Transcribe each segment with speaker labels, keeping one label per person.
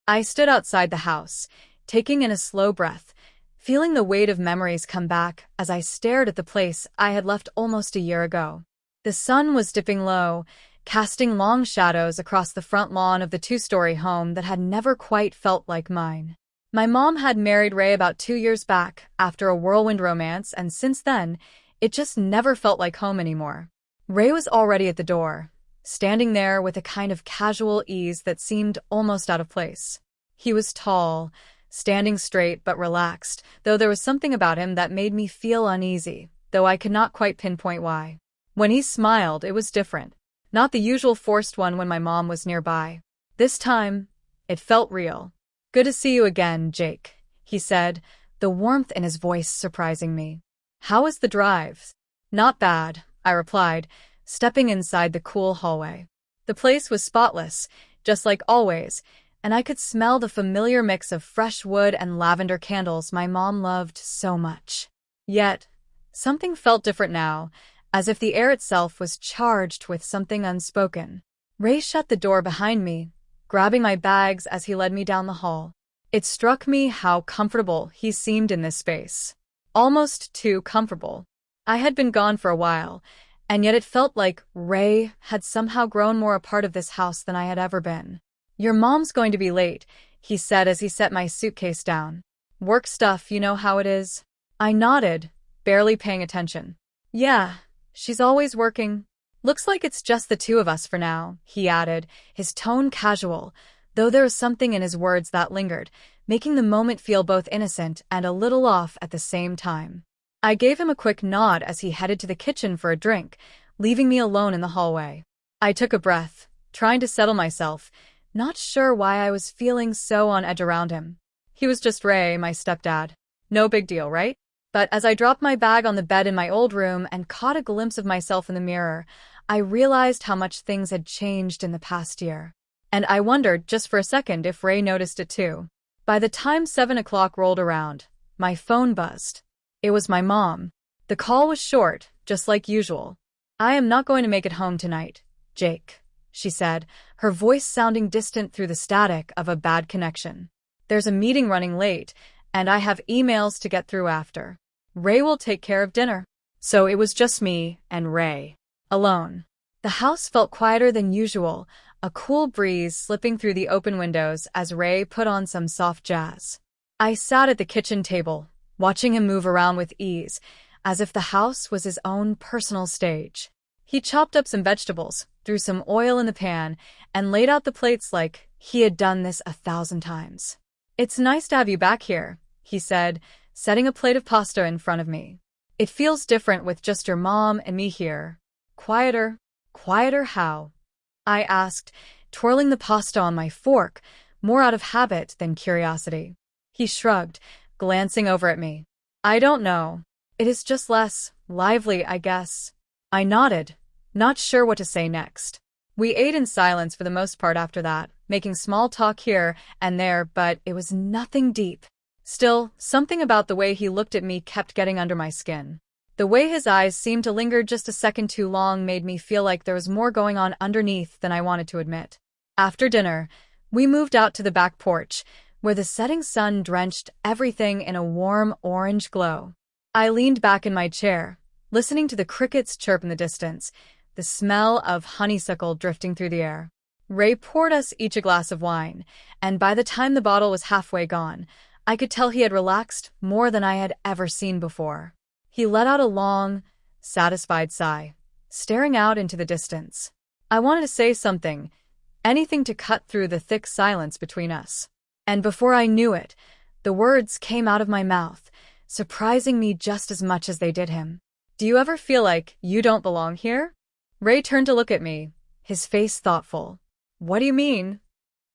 Speaker 1: I stood outside the house, taking in a slow breath, feeling the weight of memories come back as I stared at the place I had left almost a year ago. The sun was dipping low, casting long shadows across the front lawn of the two-story home that had never quite felt like mine. My mom had married Ray about 2 years back after a whirlwind romance, and since then, it just never felt like home anymore. Ray was already at the door, standing there with a kind of casual ease that seemed almost out of place. He was tall, standing straight but relaxed, though there was something about him that made me feel uneasy, though I could not quite pinpoint why. When he smiled, it was different. Not the usual forced one when my mom was nearby. This time, it felt real. "Good to see you again, Jake," he said, the warmth in his voice surprising me. "How was the drive?" "Not bad," I replied, stepping inside the cool hallway. The place was spotless, just like always, and I could smell the familiar mix of fresh wood and lavender candles my mom loved so much. Yet, something felt different now, as if the air itself was charged with something unspoken. Ray shut the door behind me, grabbing my bags as he led me down the hall. It struck me how comfortable he seemed in this space. Almost too comfortable. I had been gone for a while, and yet it felt like Ray had somehow grown more a part of this house than I had ever been. "Your mom's going to be late," he said as he set my suitcase down. "Work stuff, you know how it is." I nodded, barely paying attention. "Yeah, she's always working. Looks like it's just the two of us for now," he added, his tone casual, though there was something in his words that lingered, making the moment feel both innocent and a little off at the same time. I gave him a quick nod as he headed to the kitchen for a drink, leaving me alone in the hallway. I took a breath, trying to settle myself, not sure why I was feeling so on edge around him. He was just Ray, my stepdad. No big deal, right? But as I dropped my bag on the bed in my old room and caught a glimpse of myself in the mirror, I realized how much things had changed in the past year. And I wondered, just for a second, if Ray noticed it too. By the time 7 o'clock rolled around, my phone buzzed. It was my mom. The call was short, just like usual. "I am not going to make it home tonight, Jake," she said, her voice sounding distant through the static of a bad connection. "There's a meeting running late, and I have emails to get through after. Ray will take care of dinner." So it was just me and Ray. Alone. The house felt quieter than usual, a cool breeze slipping through the open windows as Ray put on some soft jazz. I sat at the kitchen table, watching him move around with ease, as if the house was his own personal stage. He chopped up some vegetables, threw some oil in the pan, and laid out the plates like he had done this 1,000 times. "It's nice to have you back here," he said, setting a plate of pasta in front of me. "It feels different with just your mom and me here." "Quieter? Quieter how?" I asked, twirling the pasta on my fork, more out of habit than curiosity. He shrugged, glancing over at me. "I don't know. It is just less lively, I guess." I nodded, not sure what to say next. We ate in silence for the most part after that, making small talk here and there, but it was nothing deep. Still, something about the way he looked at me kept getting under my skin. The way his eyes seemed to linger just a second too long made me feel like there was more going on underneath than I wanted to admit. After dinner, we moved out to the back porch, where the setting sun drenched everything in a warm orange glow. I leaned back in my chair, listening to the crickets chirp in the distance, the smell of honeysuckle drifting through the air. Ray poured us each a glass of wine, and by the time the bottle was halfway gone, I could tell he had relaxed more than I had ever seen before. He let out a long, satisfied sigh, staring out into the distance. I wanted to say something, anything to cut through the thick silence between us. And before I knew it, the words came out of my mouth, surprising me just as much as they did him. "Do you ever feel like you don't belong here?" Ray turned to look at me, his face thoughtful. "What do you mean?"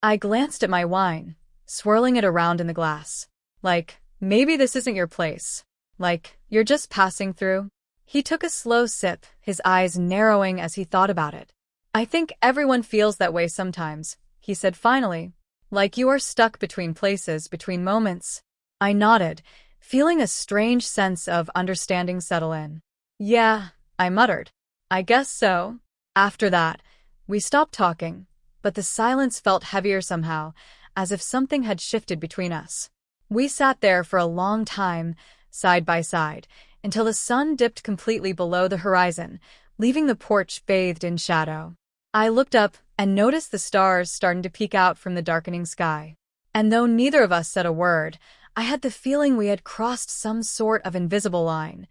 Speaker 1: I glanced at my wine, swirling it around in the glass. "Like, maybe this isn't your place. Like, you're just passing through." He took a slow sip, his eyes narrowing as he thought about it. "I think everyone feels that way sometimes," he said finally. "Like you are stuck between places, between moments." I nodded, feeling a strange sense of understanding settle in. "Yeah," I muttered. "I guess so." After that, we stopped talking, but the silence felt heavier somehow, as if something had shifted between us. We sat there for a long time, side by side, until the sun dipped completely below the horizon, leaving the porch bathed in shadow. I looked up and noticed the stars starting to peek out from the darkening sky. And though neither of us said a word, I had the feeling we had crossed some sort of invisible line,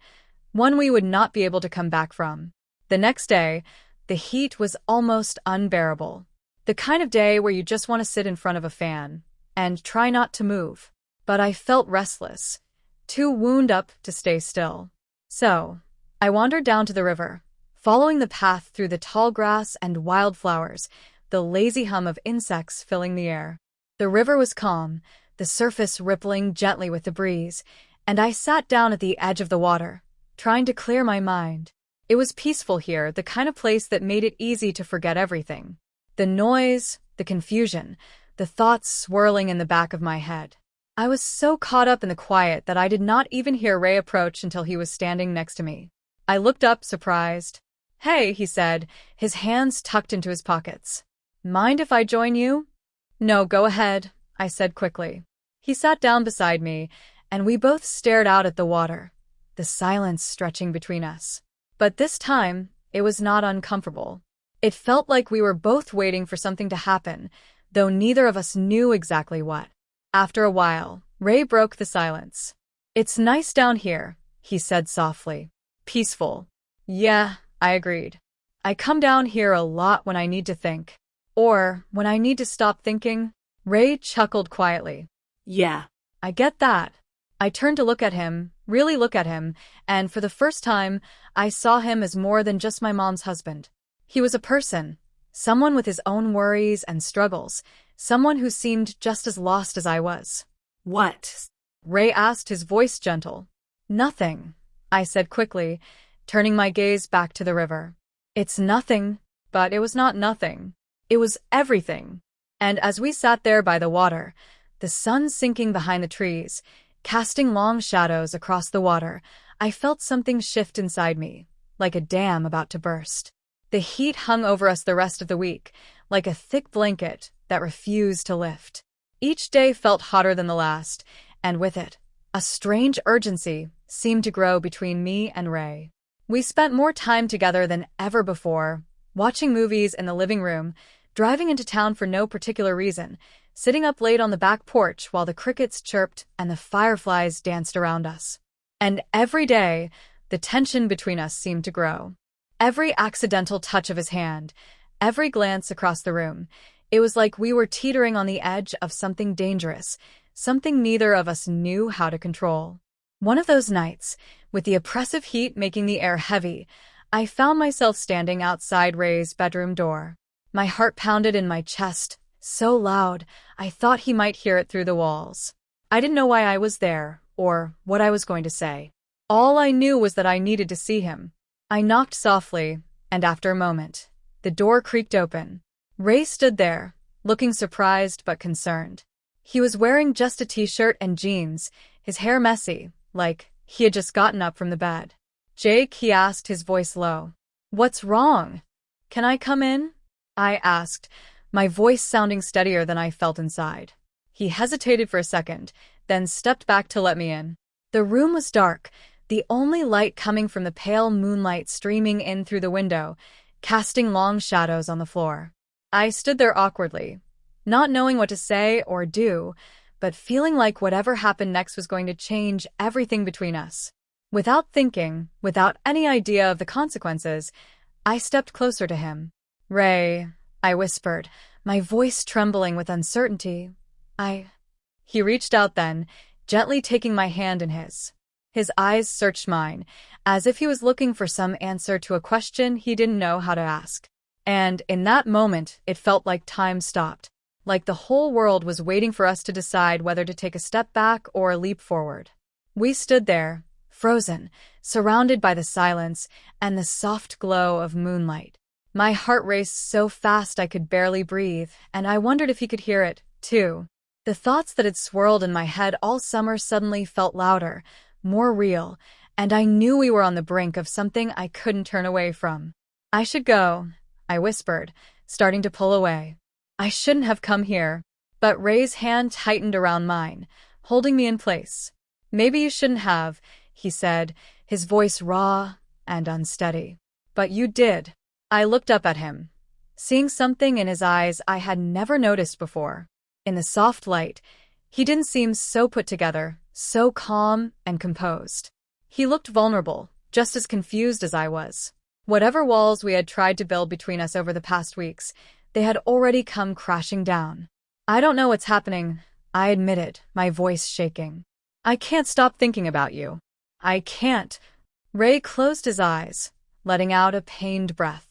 Speaker 1: one we would not be able to come back from. The next day, the heat was almost unbearable. The kind of day where you just want to sit in front of a fan and try not to move. But I felt restless, too wound up to stay still. So, I wandered down to the river, following the path through the tall grass and wildflowers, the lazy hum of insects filling the air. The river was calm, the surface rippling gently with the breeze, and I sat down at the edge of the water, trying to clear my mind. It was peaceful here, the kind of place that made it easy to forget everything. The noise, the confusion, the thoughts swirling in the back of my head. I was so caught up in the quiet that I did not even hear Ray approach until he was standing next to me. I looked up, surprised. "Hey," he said, his hands tucked into his pockets. "Mind if I join you?" "No, go ahead," I said quickly. He sat down beside me, and we both stared out at the water, the silence stretching between us. But this time, it was not uncomfortable. It felt like we were both waiting for something to happen, though neither of us knew exactly what. After a while, Ray broke the silence. "It's nice down here," he said softly. "Peaceful." "Yeah," I agreed. "I come down here a lot when I need to think. Or when I need to stop thinking." Ray chuckled quietly.
Speaker 2: "Yeah,
Speaker 1: "I get that." I turned to look at him, really look at him, and for the first time, I saw him as more than just my mom's husband. He was a person, someone with his own worries and struggles, someone who seemed just as lost as I was.
Speaker 2: what?"
Speaker 1: Ray asked, his voice gentle. "Nothing," I said quickly, turning my gaze back to the river. "It's nothing," but it was not nothing. It was everything. And as we sat there by the water, the sun sinking behind the trees, casting long shadows across the water, I felt something shift inside me, like a dam about to burst. The heat hung over us the rest of the week, like a thick blanket that refused to lift. Each day felt hotter than the last, and with it, a strange urgency seemed to grow between me and Ray. We spent more time together than ever before, watching movies in the living room, driving into town for no particular reason, sitting up late on the back porch while the crickets chirped and the fireflies danced around us. And every day, the tension between us seemed to grow. Every accidental touch of his hand, every glance across the room, it was like we were teetering on the edge of something dangerous, something neither of us knew how to control. One of those nights, with the oppressive heat making the air heavy, I found myself standing outside Ray's bedroom door. My heart pounded in my chest, so loud I thought he might hear it through the walls. I didn't know why I was there, or what I was going to say. All I knew was that I needed to see him. I knocked softly, and after a moment, the door creaked open. Ray stood there, looking surprised but concerned. He was wearing just a t-shirt and jeans, his hair messy, like he had just gotten up from the bed. "Jake," he asked, his voice low. "What's wrong?" "Can I come in?" I asked, my voice sounding steadier than I felt inside. He hesitated for a second, then stepped back to let me in. The room was dark, the only light coming from the pale moonlight streaming in through the window, casting long shadows on the floor. I stood there awkwardly, not knowing what to say or do, but feeling like whatever happened next was going to change everything between us. Without thinking, without any idea of the consequences, I stepped closer to him. "Ray," I whispered, my voice trembling with uncertainty. He reached out then, gently taking my hand in his. His eyes searched mine, as if he was looking for some answer to a question he didn't know how to ask. And in that moment, it felt like time stopped, like the whole world was waiting for us to decide whether to take a step back or a leap forward. We stood there, frozen, surrounded by the silence and the soft glow of moonlight. My heart raced so fast I could barely breathe, and I wondered if he could hear it, too. The thoughts that had swirled in my head all summer suddenly felt louder, more real, and I knew we were on the brink of something I couldn't turn away from. "I should go," I whispered, starting to pull away. "I shouldn't have come here." But Ray's hand tightened around mine, holding me in place. "Maybe you shouldn't have," he said, his voice raw and unsteady. "But you did." I looked up at him, seeing something in his eyes I had never noticed before. In the soft light, he didn't seem so put together, so calm and composed. He looked vulnerable, just as confused as I was. Whatever walls we had tried to build between us over the past weeks, they had already come crashing down. "I don't know what's happening," I admitted, my voice shaking. "I can't stop thinking about you. I can't." Ray closed his eyes, letting out a pained breath.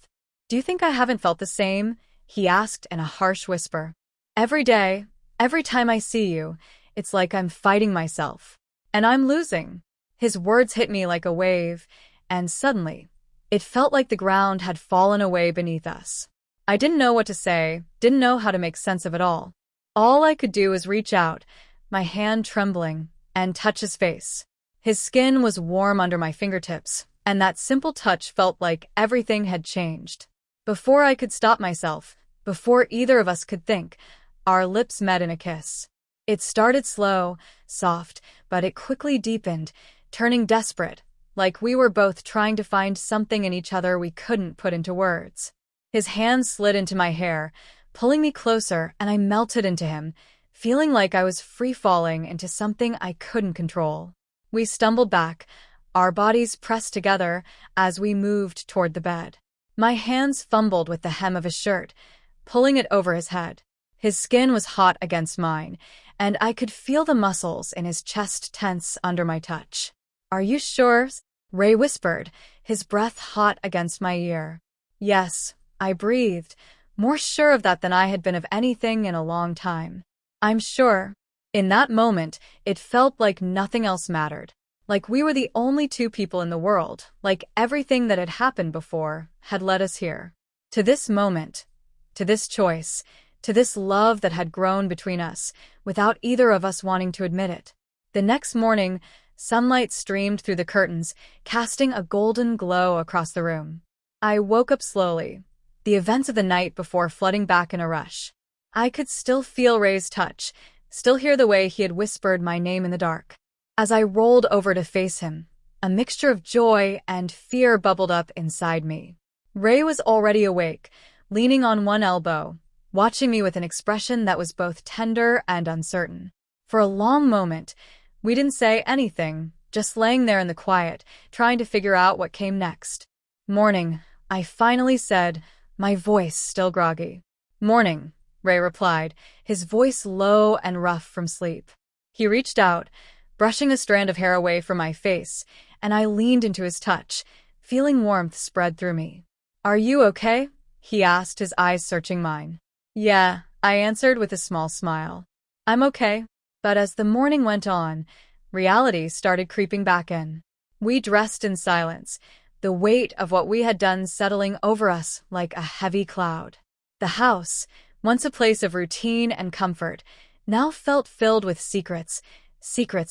Speaker 1: "Do you think I haven't felt the same?" he asked in a harsh whisper. "Every day, every time I see you, it's like I'm fighting myself. And I'm losing." His words hit me like a wave, and suddenly, it felt like the ground had fallen away beneath us. I didn't know what to say, didn't know how to make sense of it all. All I could do was reach out, my hand trembling, and touch his face. His skin was warm under my fingertips, and that simple touch felt like everything had changed. Before I could stop myself, before either of us could think, our lips met in a kiss. It started slow, soft, but it quickly deepened, turning desperate, like we were both trying to find something in each other we couldn't put into words. His hand slid into my hair, pulling me closer, and I melted into him, feeling like I was free-falling into something I couldn't control. We stumbled back, our bodies pressed together as we moved toward the bed. My hands fumbled with the hem of his shirt, pulling it over his head. His skin was hot against mine, and I could feel the muscles in his chest tense under my touch. "Are you sure?" Ray whispered, his breath hot against my ear. "Yes," I breathed, more sure of that than I had been of anything in a long time. "I'm sure." In that moment, it felt like nothing else mattered. Like we were the only two people in the world, like everything that had happened before had led us here. To this moment, to this choice, to this love that had grown between us, without either of us wanting to admit it. The next morning, sunlight streamed through the curtains, casting a golden glow across the room. I woke up slowly, the events of the night before flooding back in a rush. I could still feel Ray's touch, still hear the way he had whispered my name in the dark. As I rolled over to face him, a mixture of joy and fear bubbled up inside me. Ray was already awake, leaning on one elbow, watching me with an expression that was both tender and uncertain. For a long moment, we didn't say anything, just laying there in the quiet, trying to figure out what came next. "Morning," I finally said, my voice still groggy. "Morning," Ray replied, his voice low and rough from sleep. He reached out, brushing a strand of hair away from my face, and I leaned into his touch, feeling warmth spread through me. "Are you okay?" he asked, his eyes searching mine. "Yeah," I answered with a small smile. "I'm okay." But as the morning went on, reality started creeping back in. We dressed in silence, the weight of what we had done settling over us like a heavy cloud. The house, once a place of routine and comfort, now felt filled with secrets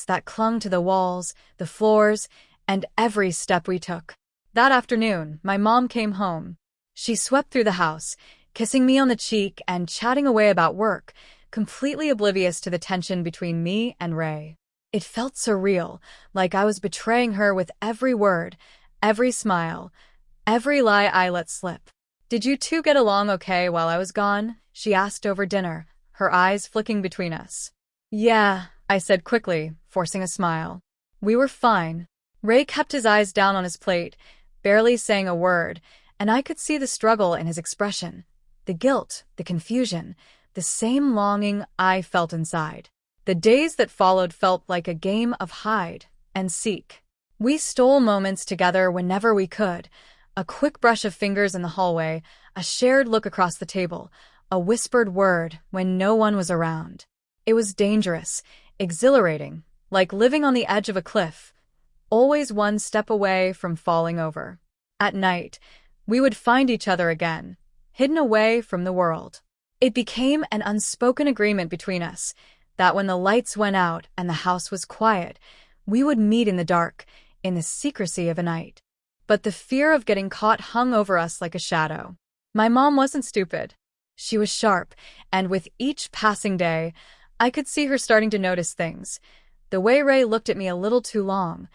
Speaker 1: that clung to the walls, the floors, and every step we took. That afternoon, my mom came home. She swept through the house, kissing me on the cheek and chatting away about work, completely oblivious to the tension between me and Ray. It felt surreal, like I was betraying her with every word, every smile, every lie I let slip. "Did you two get along okay while I was gone?" she asked over dinner, her eyes flicking between us. "Yeah," I said quickly, forcing a smile. "We were fine." Ray kept his eyes down on his plate, barely saying a word, and I could see the struggle in his expression, the guilt, the confusion, the same longing I felt inside. The days that followed felt like a game of hide and seek. We stole moments together whenever we could, a quick brush of fingers in the hallway, a shared look across the table, a whispered word when no one was around. It was dangerous, exhilarating, like living on the edge of a cliff, always one step away from falling over. At night, we would find each other again, hidden away from the world. It became an unspoken agreement between us that when the lights went out and the house was quiet, we would meet in the dark, in the secrecy of a night. But the fear of getting caught hung over us like a shadow. My mom wasn't stupid. She was sharp, and with each passing day, I could see her starting to notice things. The way Ray looked at me a little too long,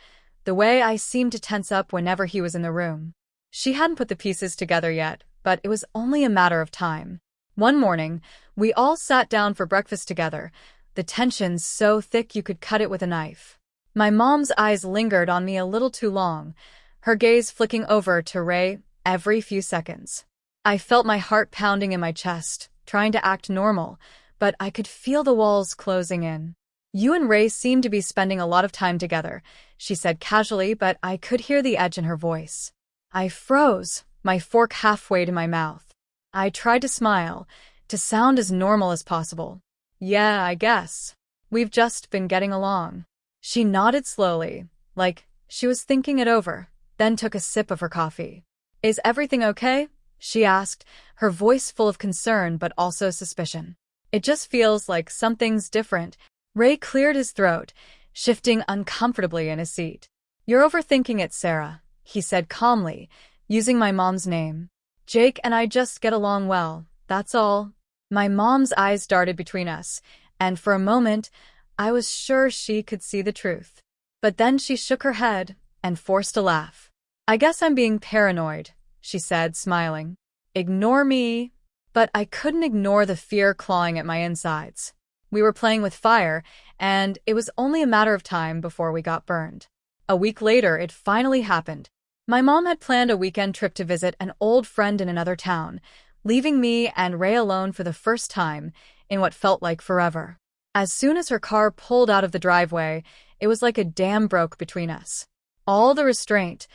Speaker 1: the way I seemed to tense up whenever he was in the room. She hadn't put the pieces together yet, but it was only a matter of time. One morning, we all sat down for breakfast together, the tension so thick you could cut it with a knife. My mom's eyes lingered on me a little too long, her gaze flicking over to Ray every few seconds. I felt my heart pounding in my chest, trying to act normal, but I could feel the walls closing in. "You and Ray seem to be spending a lot of time together," she said casually, but I could hear the edge in her voice. I froze, my fork halfway to my mouth. I tried to smile, to sound as normal as possible. "Yeah, I guess. We've just been getting along." She nodded slowly, like she was thinking it over, then took a sip of her coffee. "Is everything okay?" she asked, her voice full of concern but also suspicion. "It just feels like something's different." Ray cleared his throat, shifting uncomfortably in his seat. "You're overthinking it, Sarah," he said calmly, using my mom's name. "Jake and I just get along well, that's all." My mom's eyes darted between us, and for a moment, I was sure she could see the truth. But then she shook her head and forced a laugh. "I guess I'm being paranoid," she said, smiling. "Ignore me." But I couldn't ignore the fear clawing at my insides. We were playing with fire, and it was only a matter of time before we got burned. A week later, it finally happened. My mom had planned a weekend trip to visit an old friend in another town, leaving me and Ray alone for the first time in what felt like forever. As soon as her car pulled out of the driveway, it was like a dam broke between us. All the restraint,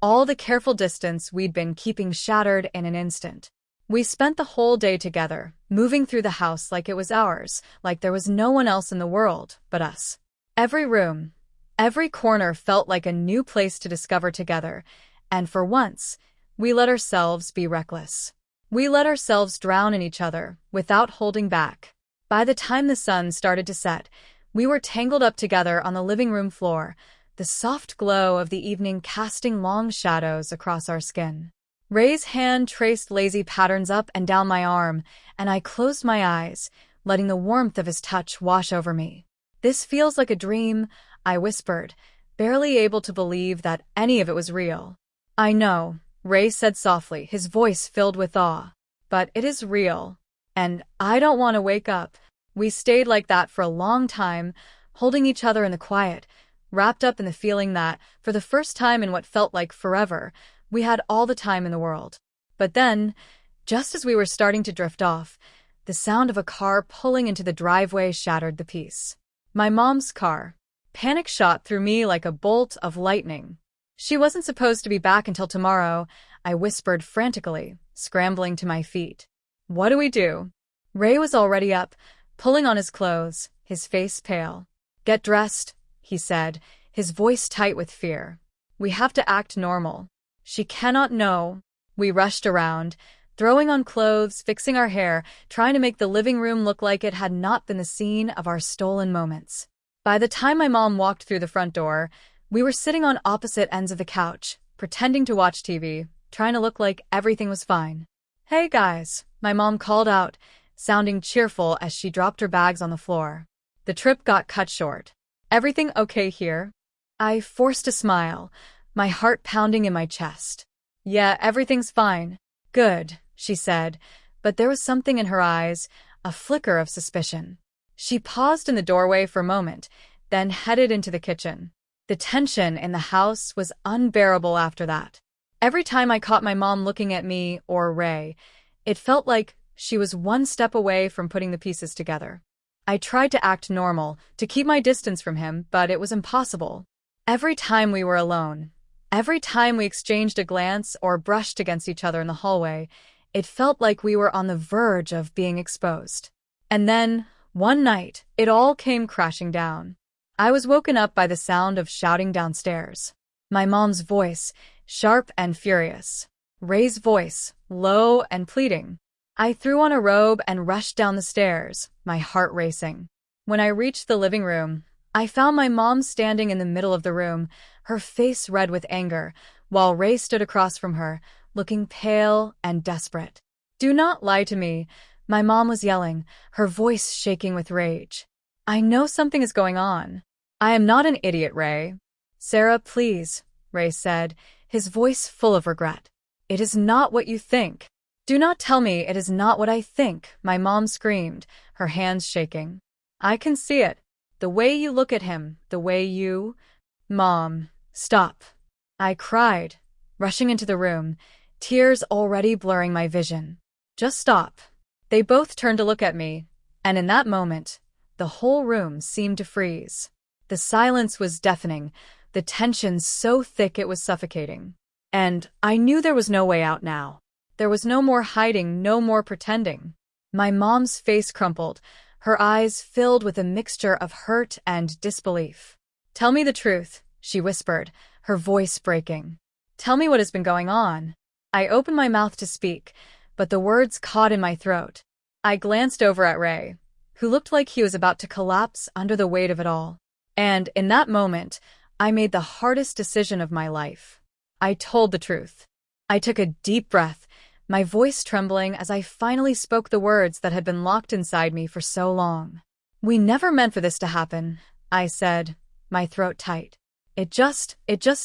Speaker 1: all the careful distance we'd been keeping shattered in an instant. We spent the whole day together, moving through the house like it was ours, like there was no one else in the world but us. Every room, every corner felt like a new place to discover together, and for once, we let ourselves be reckless. We let ourselves drown in each other, without holding back. By the time the sun started to set, we were tangled up together on the living room floor, the soft glow of the evening casting long shadows across our skin. Ray's hand traced lazy patterns up and down my arm, and I closed my eyes, letting the warmth of his touch wash over me. "This feels like a dream," I whispered, barely able to believe that any of it was real. "I know," Ray said softly, his voice filled with awe. "But it is real. And I don't want to wake up." We stayed like that for a long time, holding each other in the quiet, wrapped up in the feeling that, for the first time in what felt like forever, we had all the time in the world. But then, just as we were starting to drift off, the sound of a car pulling into the driveway shattered the peace. My mom's car. Panic shot through me like a bolt of lightning. "She wasn't supposed to be back until tomorrow," I whispered frantically, scrambling to my feet. "What do we do?" Ray was already up, pulling on his clothes, his face pale. "Get dressed," he said, his voice tight with fear. "We have to act normal. She cannot know." We rushed around, throwing on clothes, fixing our hair, trying to make the living room look like it had not been the scene of our stolen moments. By the time my mom walked through the front door, we were sitting on opposite ends of the couch, pretending to watch TV, trying to look like everything was fine. "Hey guys," my mom called out, sounding cheerful as she dropped her bags on the floor. The trip got cut short. "Everything okay here?" I forced a smile, my heart pounding in my chest. "Yeah, everything's fine." "Good," she said, but there was something in her eyes, a flicker of suspicion. She paused in the doorway for a moment, then headed into the kitchen. The tension in the house was unbearable after that. Every time I caught my mom looking at me or Ray, it felt like she was one step away from putting the pieces together. I tried to act normal, to keep my distance from him, but it was impossible. Every time we were alone, every time we exchanged a glance or brushed against each other in the hallway, it felt like we were on the verge of being exposed. And then, one night, it all came crashing down. I was woken up by the sound of shouting downstairs. My mom's voice, sharp and furious. Ray's voice, low and pleading. I threw on a robe and rushed down the stairs, my heart racing. When I reached the living room, I found my mom standing in the middle of the room, her face red with anger, while Ray stood across from her, looking pale and desperate. "Do not lie to me," My mom was yelling, her voice shaking with rage. I know something is going on. I am not an idiot, Ray. Sarah, please, Ray said, his voice full of regret. It is not what you think. Do not tell me it is not what I think, my mom screamed, her hands shaking. I can see it. The way you look at him, the way you… Mom, stop. I cried, rushing into the room, tears already blurring my vision. Just stop. They both turned to look at me, and in that moment, the whole room seemed to freeze. The silence was deafening, the tension so thick it was suffocating. And I knew there was no way out now. There was no more hiding, no more pretending. My mom's face crumpled, her eyes filled with a mixture of hurt and disbelief. Tell me the truth, she whispered, her voice breaking. Tell me what has been going on. I opened my mouth to speak, but the words caught in my throat. I glanced over at Ray, who looked like he was about to collapse under the weight of it all. And in that moment, I made the hardest decision of my life. I told the truth. I took a deep breath, my voice trembling as I finally spoke the words that had been locked inside me for so long. We never meant for this to happen, I said, my throat tight. It just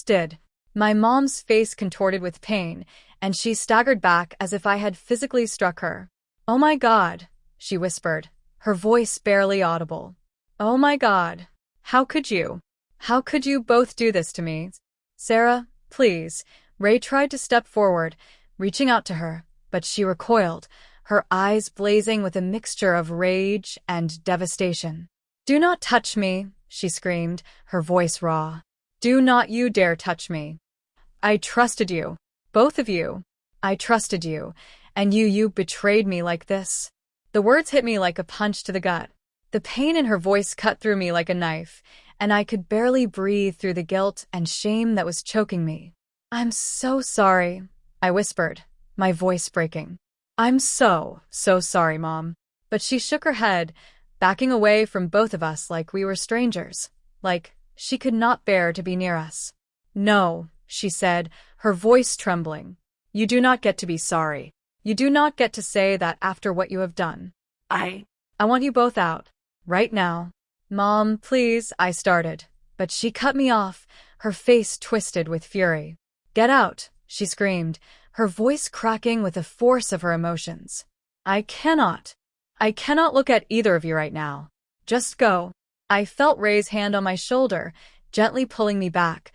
Speaker 1: did. My mom's face contorted with pain, and she staggered back as if I had physically struck her. Oh my God, she whispered, her voice barely audible. Oh my God. How could you? How could you both do this to me? Sarah, please. Ray tried to step forward, reaching out to her, but she recoiled, her eyes blazing with a mixture of rage and devastation. Do not touch me, she screamed, her voice raw. Do not you dare touch me. I trusted you. Both of you. I trusted you. And you betrayed me like this. The words hit me like a punch to the gut. The pain in her voice cut through me like a knife, and I could barely breathe through the guilt and shame that was choking me. I'm so sorry, I whispered, my voice breaking. I'm so sorry, Mom. But she shook her head, backing away from both of us like we were strangers, like she could not bear to be near us. No, she said, her voice trembling. You do not get to be sorry. You do not get to say that after what you have done. I want you both out. Right now. Mom, please, I started. But she cut me off, her face twisted with fury. Get out, she screamed, her voice cracking with the force of her emotions. I cannot look at either of you right now. Just go. I felt Ray's hand on my shoulder, gently pulling me back,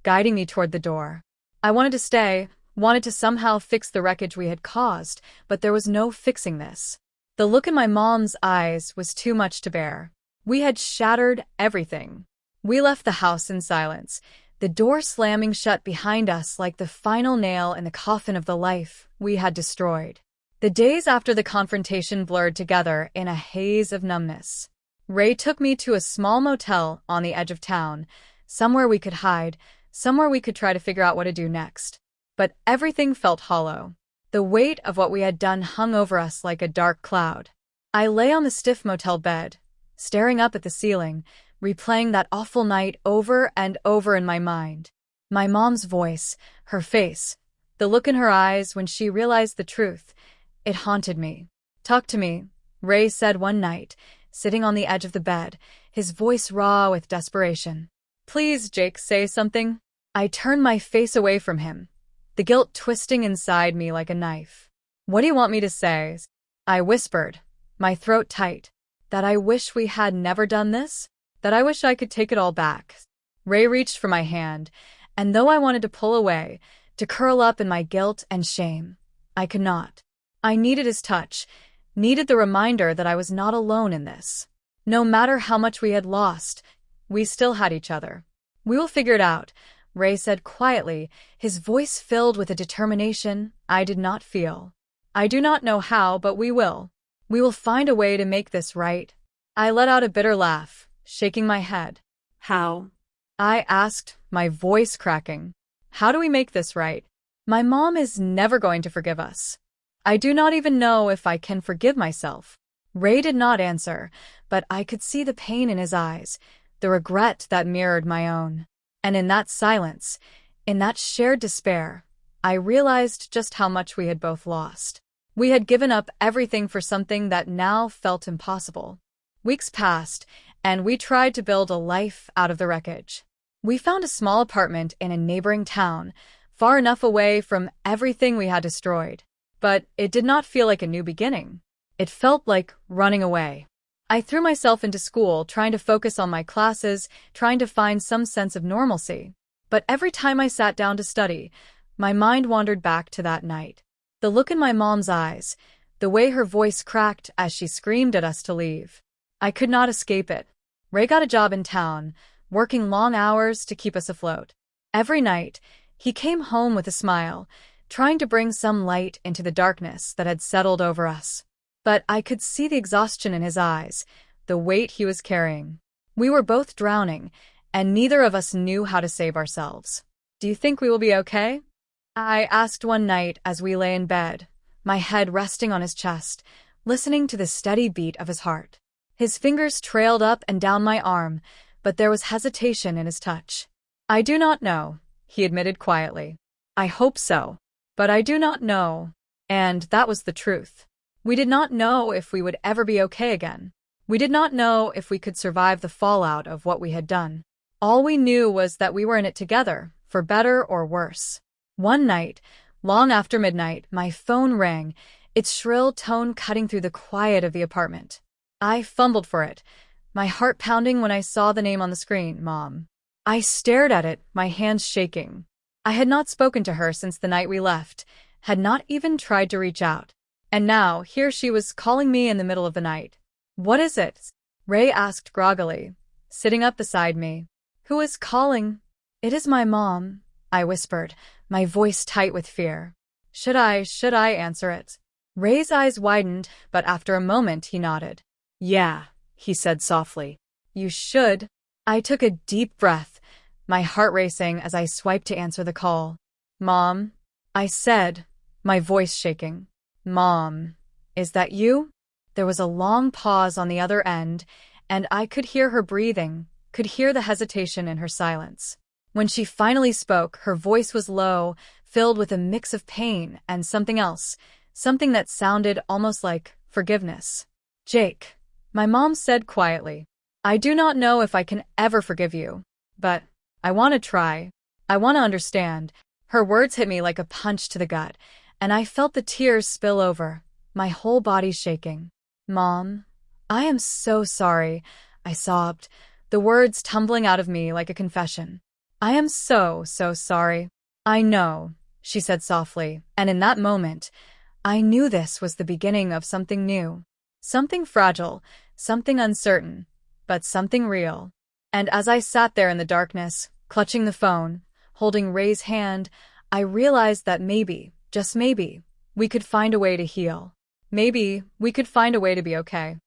Speaker 1: guiding me toward the door. I wanted to stay, wanted to somehow fix the wreckage we had caused, but there was no fixing this. The look in my mom's eyes was too much to bear. We had shattered everything. We left the house in silence, the door slamming shut behind us like the final nail in the coffin of the life we had destroyed. The days after the confrontation blurred together in a haze of numbness. Ray took me to a small motel on the edge of town, somewhere we could hide, somewhere we could try to figure out what to do next. But everything felt hollow. The weight of what we had done hung over us like a dark cloud. I lay on the stiff motel bed, staring up at the ceiling, replaying that awful night over and over in my mind. My mom's voice, her face, the look in her eyes when she realized the truth, it haunted me. Talk to me, Ray said one night, sitting on the edge of the bed, his voice raw with desperation. Please, Jake, say something. I turned my face away from him, the guilt twisting inside me like a knife. What do you want me to say? I whispered, my throat tight. That I wish we had never done this? That I wish I could take it all back. Ray reached for my hand, and though I wanted to pull away, to curl up in my guilt and shame, I could not. I needed his touch, needed the reminder that I was not alone in this. No matter how much we had lost, we still had each other. We will figure it out, Ray said quietly, his voice filled with a determination I did not feel. I do not know how, but we will. We will find a way to make this right. I let out a bitter laugh, shaking my head. How? I asked, my voice cracking. How do we make this right? My mom is never going to forgive us. I do not even know if I can forgive myself. Ray did not answer, but I could see the pain in his eyes, the regret that mirrored my own. And in that silence, in that shared despair, I realized just how much we had both lost. We had given up everything for something that now felt impossible. Weeks passed, and we tried to build a life out of the wreckage. We found a small apartment in a neighboring town, far enough away from everything we had destroyed. But it did not feel like a new beginning. It felt like running away. I threw myself into school, trying to focus on my classes, trying to find some sense of normalcy. But every time I sat down to study, my mind wandered back to that night. The look in my mom's eyes, the way her voice cracked as she screamed at us to leave. I could not escape it. Ray got a job in town, working long hours to keep us afloat. Every night, he came home with a smile, trying to bring some light into the darkness that had settled over us. But I could see the exhaustion in his eyes, the weight he was carrying. We were both drowning, and neither of us knew how to save ourselves. "Do you think we will be okay?" I asked one night as we lay in bed, my head resting on his chest, listening to the steady beat of his heart. His fingers trailed up and down my arm, but there was hesitation in his touch. "I do not know," he admitted quietly. "I hope so, but I do not know." And that was the truth. We did not know if we would ever be okay again. We did not know if we could survive the fallout of what we had done. All we knew was that we were in it together, for better or worse. One night, long after midnight, my phone rang, its shrill tone cutting through the quiet of the apartment. I fumbled for it, my heart pounding when I saw the name on the screen, Mom. I stared at it, my hands shaking. I had not spoken to her since the night we left, had not even tried to reach out. And now, here she was calling me in the middle of the night. "What is it?" Ray asked groggily, sitting up beside me. "Who is calling?" "It is my mom," I whispered, my voice tight with fear. Should I answer it? Ray's eyes widened, but after a moment he nodded. "Yeah," he said softly. "You should." I took a deep breath, my heart racing as I swiped to answer the call. "Mom," I said, my voice shaking. "Mom, is that you?" There was a long pause on the other end, and I could hear her breathing, could hear the hesitation in her silence. When she finally spoke, her voice was low, filled with a mix of pain and something else, something that sounded almost like forgiveness. "Jake," my mom said quietly, "I do not know if I can ever forgive you, but I want to try. I want to understand." Her words hit me like a punch to the gut, and I felt the tears spill over, my whole body shaking. "Mom, I am so sorry," I sobbed, the words tumbling out of me like a confession. "I am so sorry." "I know," she said softly, and in that moment, I knew this was the beginning of something new. Something fragile, something uncertain, but something real. And as I sat there in the darkness, clutching the phone, holding Ray's hand, I realized that maybe, just maybe, we could find a way to heal. Maybe we could find a way to be okay.